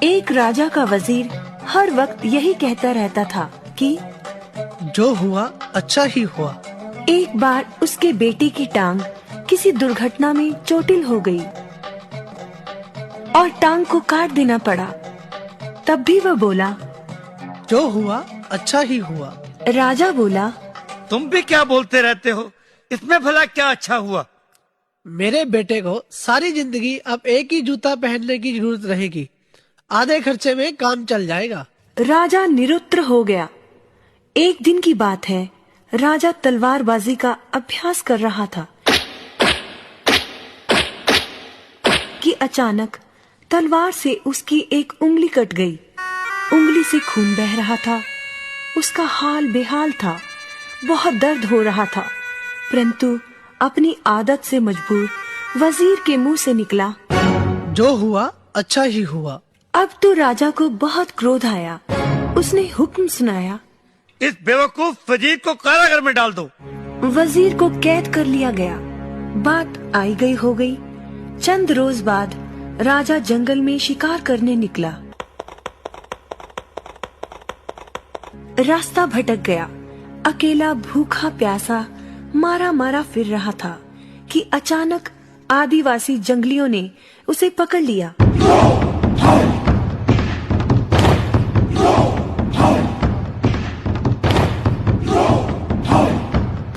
एक राजा का वजीर हर वक्त यही कहता रहता था कि जो हुआ अच्छा ही हुआ। एक बार उसके बेटे की टांग किसी दुर्घटना में चोटिल हो गई और टांग को काट देना पड़ा। तब भी वह बोला, जो हुआ अच्छा ही हुआ। राजा बोला, तुम भी क्या बोलते रहते हो, इसमें भला क्या अच्छा हुआ? मेरे बेटे को सारी जिंदगी अब एक ही जूता पहनने की जरूरत रहेगी, आधे खर्चे में काम चल जाएगा। राजा निरुत्तर हो गया। एक दिन की बात है, राजा तलवारबाजी का अभ्यास कर रहा था कि अचानक तलवार से उसकी एक उंगली कट गई। उंगली से खून बह रहा था। उसका हाल बेहाल था, बहुत दर्द हो रहा था, परंतु अपनी आदत से मजबूर वजीर के मुंह से निकला, जो हुआ अच्छा ही हुआ। अब तो राजा को बहुत क्रोध आया। उसने हुक्म सुनाया, इस बेवकूफ वजीर को कारागार में डाल दो। वजीर को कैद कर लिया गया। बात आई गई हो गई। चंद रोज बाद राजा जंगल में शिकार करने निकला। रास्ता भटक गया। अकेला भूखा प्यासा मारा मारा फिर रहा था कि अचानक आदिवासी जंगलियों ने उसे पकड़ लिया।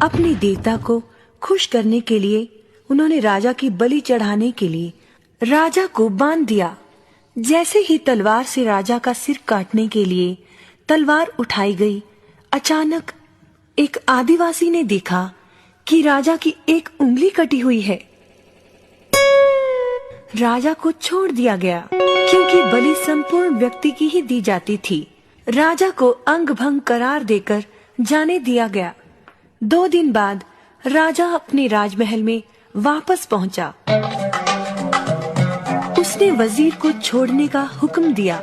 अपने देवता को खुश करने के लिए उन्होंने राजा की बलि चढ़ाने के लिए राजा को बांध दिया। जैसे ही तलवार से राजा का सिर काटने के लिए तलवार उठाई गई, अचानक एक आदिवासी ने देखा कि राजा की एक उंगली कटी हुई है। राजा को छोड़ दिया गया क्योंकि बलि संपूर्ण व्यक्ति की ही दी जाती थी। राजा को अंग भंग करार देकर जाने दिया गया। 2 दिन बाद राजा अपने राजमहल में वापस पहुंचा। उसने वजीर को छोड़ने का हुक्म दिया।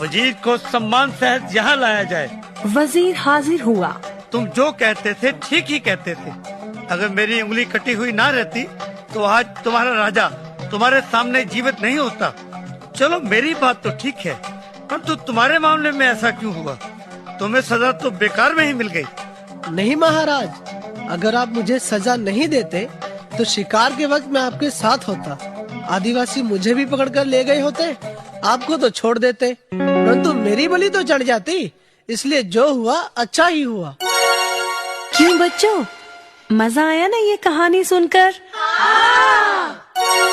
वजीर को सम्मान सहित यहाँ लाया जाए। वजीर हाजिर हुआ। तुम जो कहते थे ठीक ही कहते थे। अगर मेरी उंगली कटी हुई ना रहती तो आज तुम्हारा राजा तुम्हारे सामने जीवित नहीं होता। चलो मेरी बात तो ठीक है, परंतु तुम्हारे मामले में ऐसा क्यों हुआ? तुम्हें सजा तो बेकार में ही मिल गई। नहीं महाराज, अगर आप मुझे सजा नहीं देते तो शिकार के वक्त मैं आपके साथ होता। आदिवासी मुझे भी पकड़कर ले गए होते, आपको तो छोड़ देते, परंतु मेरी बलि तो चढ़ जाती। इसलिए जो हुआ अच्छा ही हुआ। क्यों बच्चों, मजा आया ना ये कहानी सुनकर? हाँ।